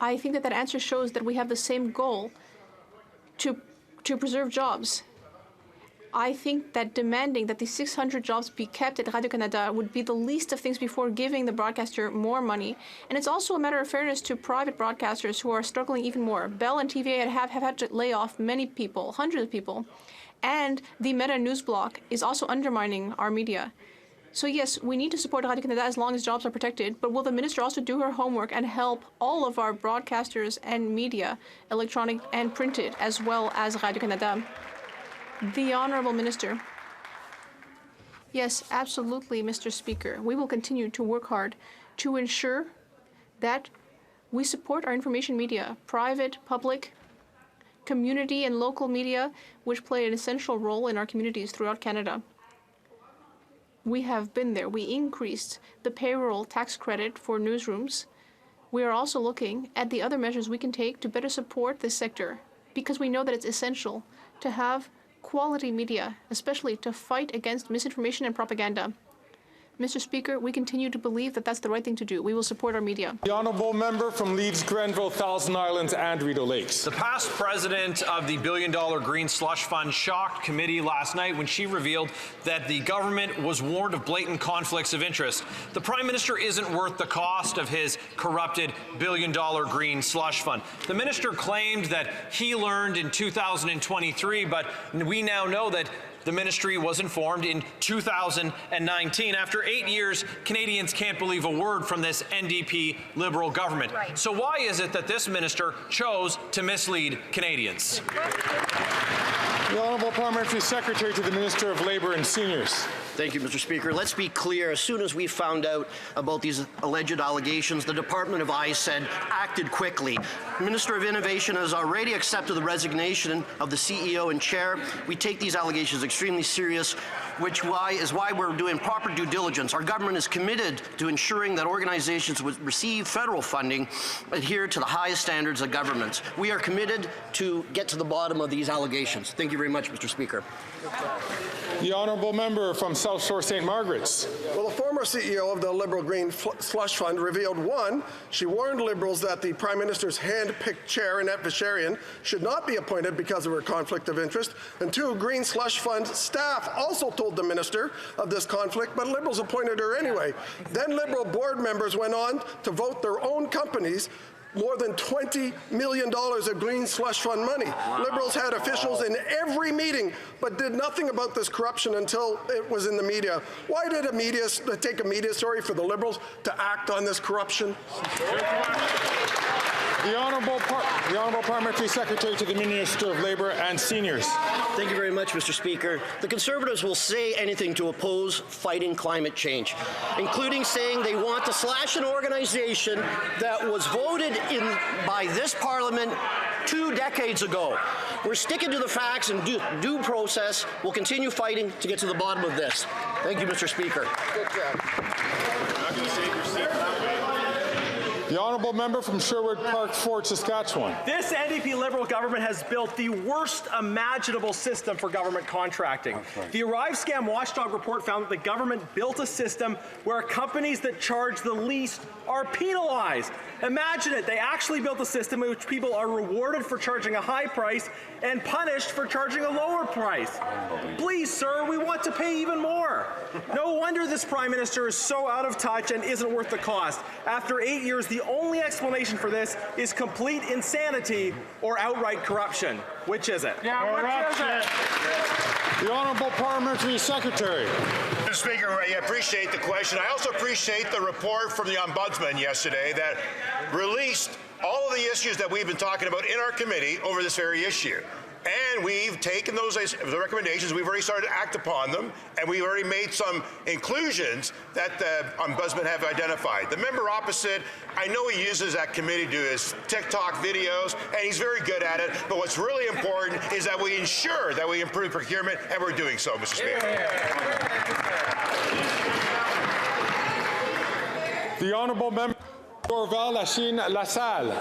X: I think that that answer shows that we have the same goal to preserve jobs. I think that demanding that the 600 jobs be kept at Radio-Canada would be the least of things before giving the broadcaster more money. And it's also a matter of fairness to private broadcasters who are struggling even more. Bell and TVA have had to lay off many people, hundreds of people. And the Meta News block is also undermining our media. So yes, we need to support Radio-Canada as long as jobs are protected, but will the minister also do her homework and help all of our broadcasters and media, electronic and printed, as well as Radio-Canada? The Honourable Minister. Yes, absolutely, Mr. Speaker. We will continue to work hard to ensure that we support our information media, private, public, community and local media, which play an essential role in our communities throughout Canada. We have been there. We increased the payroll tax credit for newsrooms. We are also looking at the other measures we can take to better support this sector, because we know that it's essential to have quality media, especially to fight against misinformation and propaganda. Mr. Speaker, we continue to believe that that's the right thing to do. We will support our media.
A: The Honourable Member from Leeds, Grenville, Thousand Islands and Rideau Lakes.
C: The past president of the $1 billion Green Slush Fund shocked committee last night when she revealed that the government was warned of blatant conflicts of interest. The Prime Minister isn't worth the cost of his corrupted $1 billion Green Slush Fund. The minister claimed that he learned in 2023, but we now know that the ministry was informed in 2019. After 8 years, Canadians can't believe a word from this NDP Liberal government. Right. So why is it that this minister chose to mislead Canadians?
A: The Honourable Parliamentary Secretary to the Minister of Labour and Seniors.
D: Thank you, Mr. Speaker. Let's be clear. As soon as we found out about these alleged allegations, the Department of ISED acted quickly. The Minister of Innovation has already accepted the resignation of the CEO and chair. We take these allegations extremely serious, which is why we're doing proper due diligence. Our government is committed to ensuring that organizations would receive federal funding adhere to the highest standards of governments. We are committed to get to the bottom of these allegations. Thank you very much, Mr. Speaker.
A: The Honourable Member from South Shore St. Margaret's.
E: Well, the former CEO of the Liberal Green Slush Fund revealed, one, she warned Liberals that the Prime Minister's hand-picked chair, Annette Vacherian, should not be appointed because of her conflict of interest, and two, Green Slush Fund staff also told the minister of this conflict, but Liberals appointed her anyway. Then Liberal board members went on to vote their own companies more than $20 million of Green Slush Fund money. Wow. Liberals had officials in every meeting, but did nothing about this corruption until it was in the media. Why did take a media story for the Liberals to act on this corruption?
A: The Honourable Parliamentary Secretary to the Minister of Labour and Seniors.
D: Thank you very much, Mr. Speaker. The Conservatives will say anything to oppose fighting climate change, including saying they want to slash an organization that was voted in by this Parliament 2 decades ago. We're sticking to the facts and due process. We'll continue fighting to get to the bottom of this. Thank you, Mr. Speaker.
E: Good job.
A: The Honourable Member from Sherwood Park, Fort Saskatchewan.
F: This NDP Liberal government has built the worst imaginable system for government contracting. Right. The Arrive Scam Watchdog report found that the government built a system where companies that charge the least are penalized. Imagine it. They actually built a system in which people are rewarded for charging a high price and punished for charging a lower price. Please, sir, we want to pay even more. No wonder this Prime Minister is so out of touch and isn't worth the cost. After 8 years, the only explanation for this is complete insanity or outright corruption. Which is it?
A: Yeah, which is it? The Honourable Parliamentary Secretary.
Y: Mr. Speaker, I appreciate the question. I also appreciate the report from the Ombudsman yesterday that released all of the issues that we've been talking about in our committee over this very issue. And we've taken the recommendations, we've already started to act upon them, and we've already made some inclusions that the Ombudsman have identified. The member opposite, I know he uses that committee to do his TikTok videos, and he's very good at it, but what's really important is that we ensure that we improve procurement, and we're doing so, Mr. Speaker.
A: The Honourable Member Dorval Lachine Lassalle.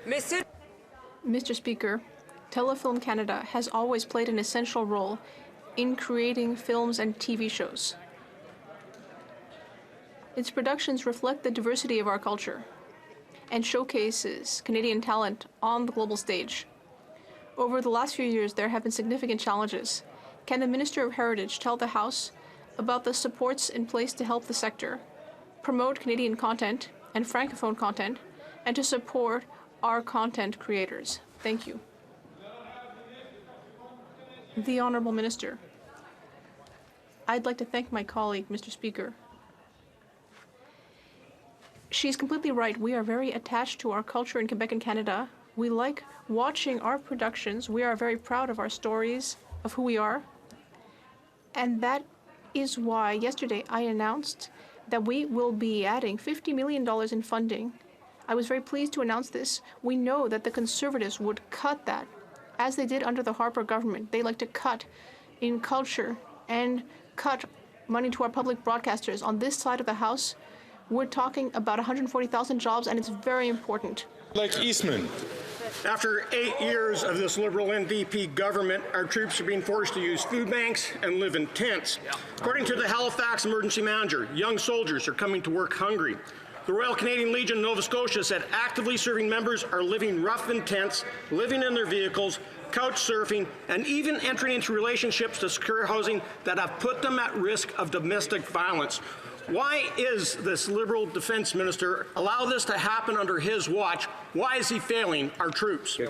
X: Mr. Speaker, Telefilm Canada has always played an essential role in creating films and TV shows. Its productions reflect the diversity of our culture and showcases Canadian talent on the global stage. Over the last few years, there have been significant challenges. Can the Minister of Heritage tell the House about the supports in place to help the sector, promote Canadian content and Francophone content, and to support our content creators? Thank you. The Honourable Minister. I'd like to thank my colleague, Mr. Speaker. She's completely right. We are very attached to our culture in Quebec and Canada. We like watching our productions. We are very proud of our stories, of who we are. And that is why yesterday I announced that we will be adding $50 million in funding. I was very pleased to announce this. We know that the Conservatives would cut that, as they did under the Harper government. They like to cut in culture and cut money to our public broadcasters. On this side of the House, we're talking about 140,000 jobs, and it's very important.
A: Like Eastman.
H: After 8 years of this Liberal NDP government, our troops are being forced to use food banks and live in tents. According to the Halifax emergency manager, young soldiers are coming to work hungry. The Royal Canadian Legion of Nova Scotia said actively serving members are living rough in tents, living in their vehicles, couch surfing, and even entering into relationships to secure housing that have put them at risk of domestic violence. Why is this Liberal Defence Minister allow this to happen under his watch? Why is he failing our troops?
A: The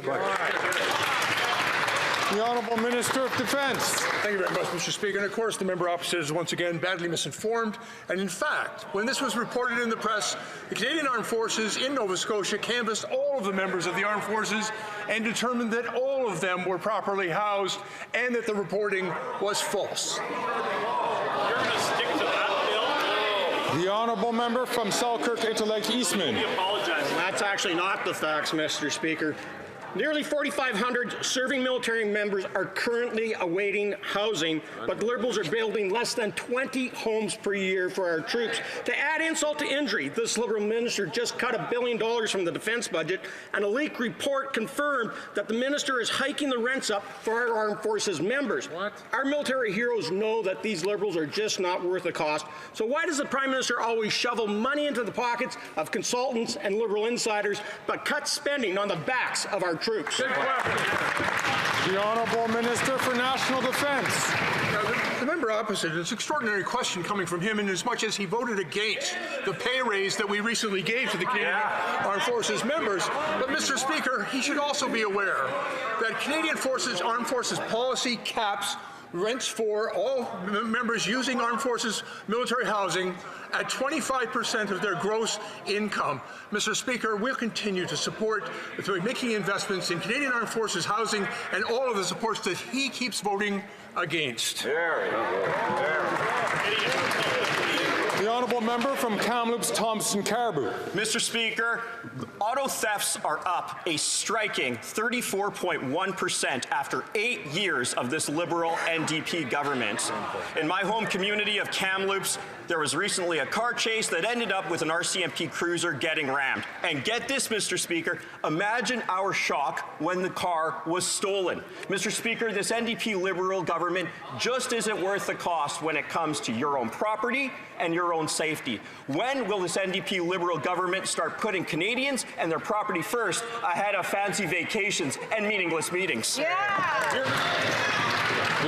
A: Honourable Minister of Defence.
I: Thank you very much, Mr. Speaker. And of course, the member opposite is once again badly misinformed. And in fact, when this was reported in the press, the Canadian Armed Forces in Nova Scotia canvassed all of the members of the armed forces and determined that all of them were properly housed and that the reporting was false.
A: The Honourable Member from Selkirk Interlake Eastman.
H: That's actually not the facts, Mr. Speaker. Nearly 4,500 serving military members are currently awaiting housing, but the Liberals are building less than 20 homes per year for our troops. To add insult to injury, this Liberal minister just cut $1 billion from the defence budget, and a leaked report confirmed that the minister is hiking the rents up for our armed forces members. What? Our military heroes know that these Liberals are just not worth the cost. So why does the Prime Minister always shovel money into the pockets of consultants and Liberal insiders, but cut spending on the backs of our troops?
A: The Honourable Minister for National Defence.
I: The member opposite, it's an extraordinary question coming from him in as much as he voted against the pay raise that we recently gave to the Canadian Armed Forces members. But, Mr. Speaker, he should also be aware that Canadian Armed Forces policy caps rents for all members using armed forces military housing at 25% of their gross income. Mr. Speaker, we'll continue to support through making investments in Canadian Armed Forces housing and all of the supports that he keeps voting against.
A: The Honourable Member from Kamloops Thompson Caribou.
V: Mr. Speaker, auto thefts are up a striking 34.1% after 8 years of this Liberal NDP government. In my home community of Kamloops, there was recently a car chase that ended up with an RCMP cruiser getting rammed. And get this, Mr. Speaker, imagine our shock when the car was stolen. Mr. Speaker, this NDP Liberal government just isn't worth the cost when it comes to your own property and your own safety. When will this NDP Liberal government start putting Canadians and their property first ahead of fancy vacations and meaningless meetings?
A: The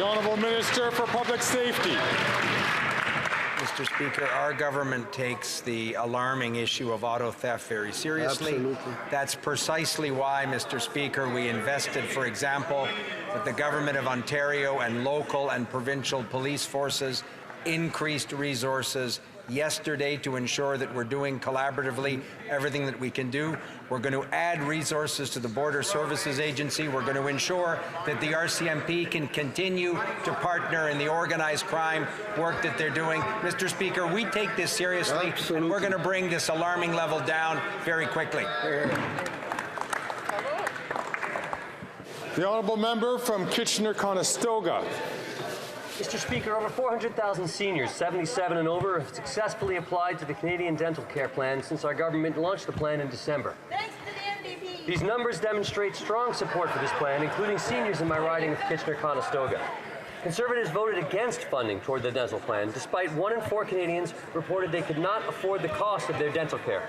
A: Honourable Minister for Public Safety.
J: Mr. Speaker, our government takes the alarming issue of auto theft very seriously. Absolutely. That's precisely why, Mr. Speaker, we invested, for example, with the Government of Ontario and local and provincial police forces, increased resources yesterday to ensure that we're doing collaboratively everything that we can do. We're going to add resources to the Border Services Agency. We're going to ensure that the RCMP can continue to partner in the organized crime work that they're doing. Mr. Speaker, we take this seriously, and we're going to bring this alarming level down very quickly.
A: The honourable member from Kitchener-Conestoga.
B: Mr. Speaker, over 400,000 seniors, 77 and over, have successfully applied to the Canadian Dental Care Plan since our government launched the plan in December. Thanks to the NDP. These numbers demonstrate strong support for this plan, including seniors in my riding of Kitchener-Conestoga. Conservatives voted against funding toward the dental plan, despite 1 in 4 Canadians reported they could not afford the cost of their dental care.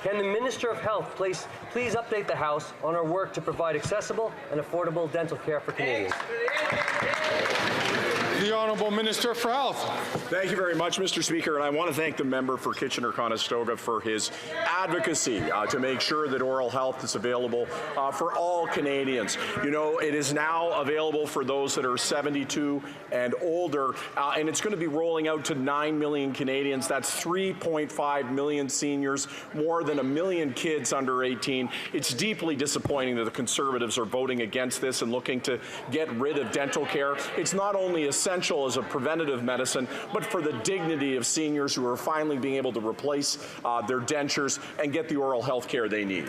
B: Can the Minister of Health please update the House on our work to provide accessible and affordable dental care for Canadians?
A: The Honourable Minister for Health.
K: Thank you very much, Mr. Speaker, and I want to thank the member for Kitchener-Conestoga for his advocacy to make sure that oral health is available for all Canadians. You know, it is now available for those that are 72 and older, and it's going to be rolling out to 9 million Canadians. That's 3.5 million seniors, more than 1 million kids under 18. It's deeply disappointing that the Conservatives are voting against this and looking to get rid of dental care. It's not only essential as a preventative medicine, but for the dignity of seniors who are finally being able to replace their dentures and get the oral health care they need.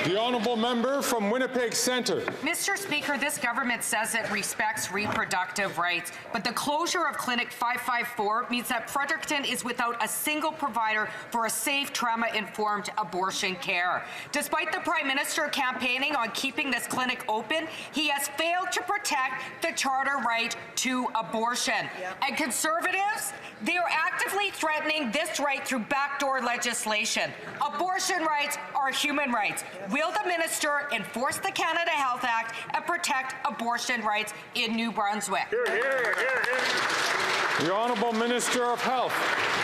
A: The honourable member from Winnipeg Centre.
L: Mr. Speaker, this government says it respects reproductive rights, but the closure of Clinic 554 means that Fredericton is without a single provider for a safe, trauma-informed abortion care. Despite the Prime Minister campaigning on keeping this clinic open, he has failed to protect the charter right to abortion. And Conservatives, they are actively threatening this right through backdoor legislation. Abortion rights are human rights. Will the minister enforce the Canada Health Act and protect abortion rights in New Brunswick?
A: The Honourable Minister of Health.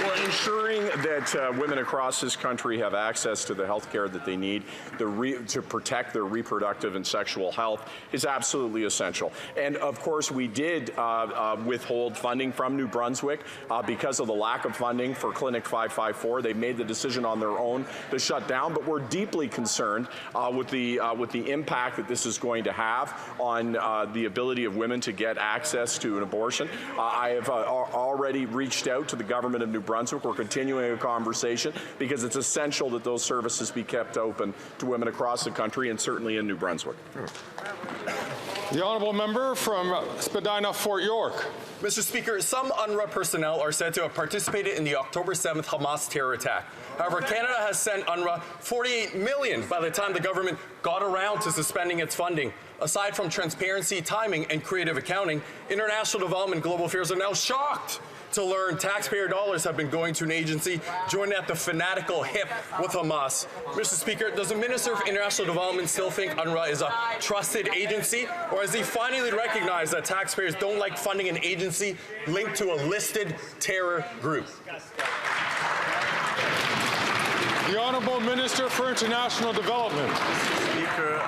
K: Well, ensuring that women across this country have access to the health care that they need to protect their reproductive and sexual health is absolutely essential. And of course, we did withhold funding from New Brunswick because of the lack of funding for Clinic 554. They made the decision on their own to shut down, but we're deeply concerned with the impact that this is going to have on the ability of women to get access to an abortion. I have already reached out to the government of New Brunswick. We're continuing a conversation because it's essential that those services be kept open to women across the country and certainly in New Brunswick.
A: The honourable member from Spadina, Fort York.
N: Mr. Speaker, some UNRWA personnel are said to have participated in the October 7th Hamas terror attack. However, Canada has sent UNRWA $48 million by the time the government got around to suspending its funding. Aside from transparency, timing, and creative accounting, International Development and Global Affairs are now shocked to learn taxpayer dollars have been going to an agency joined at the fanatical hip with Hamas. Mr. Speaker, does the Minister of International Development still think UNRWA is a trusted agency, or has he finally recognized that taxpayers don't like funding an agency linked to a listed terror group?
A: The Honourable Minister for International Development.
O: Mr. Speaker,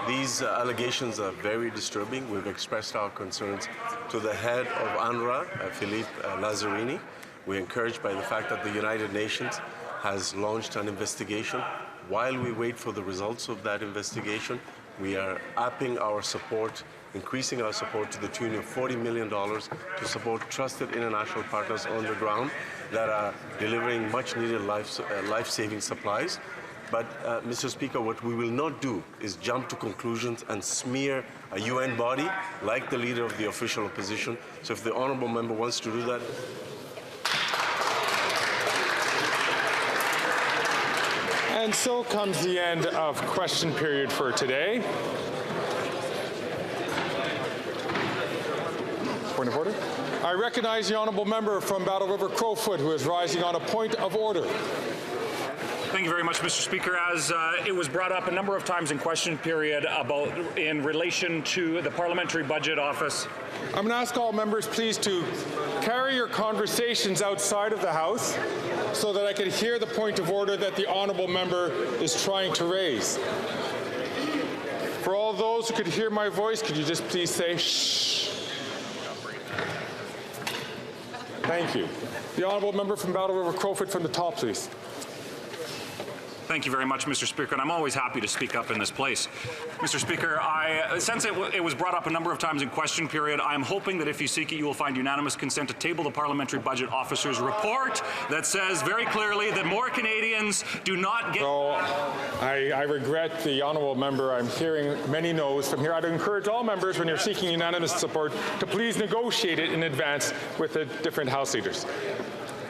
O: these allegations are very disturbing. We've expressed our concerns to the head of UNRWA, Philippe Lazzarini. We're encouraged by the fact that the United Nations has launched an investigation. While we wait for the results of that investigation, we are upping our support, increasing our support to the tune of $40 million to support trusted international partners on the ground that are delivering much-needed life-saving supplies. But, Mr. Speaker, what we will not do is jump to conclusions and smear a UN body like the leader of the official opposition. So if the honourable member wants to do that.
A: And so comes the end of question period for today. Point of order. I recognize the honourable member from Battle River Crowfoot who is rising on a point of order.
S: Thank you very much, Mr. Speaker. As it was brought up a number of times in question period in relation to the Parliamentary Budget Office.
A: I'm going to ask all members please to carry your conversations outside of the House so that I can hear the point of order that the honourable member is trying to raise. For all those who could hear my voice, could you just please say shh? Thank you. The honourable member from Battle River Crowfoot from the top, please.
S: Thank you very much, Mr. Speaker, and I'm always happy to speak up in this place. Mr. Speaker, since it was brought up a number of times in question period, I'm hoping that if you seek it, you will find unanimous consent to table the Parliamentary Budget Officer's report that says very clearly that more Canadians do not get...
A: No, I regret the honourable member. I'm hearing many no's from here. I'd encourage all members, when you're seeking unanimous support, to please negotiate it in advance with the different House leaders.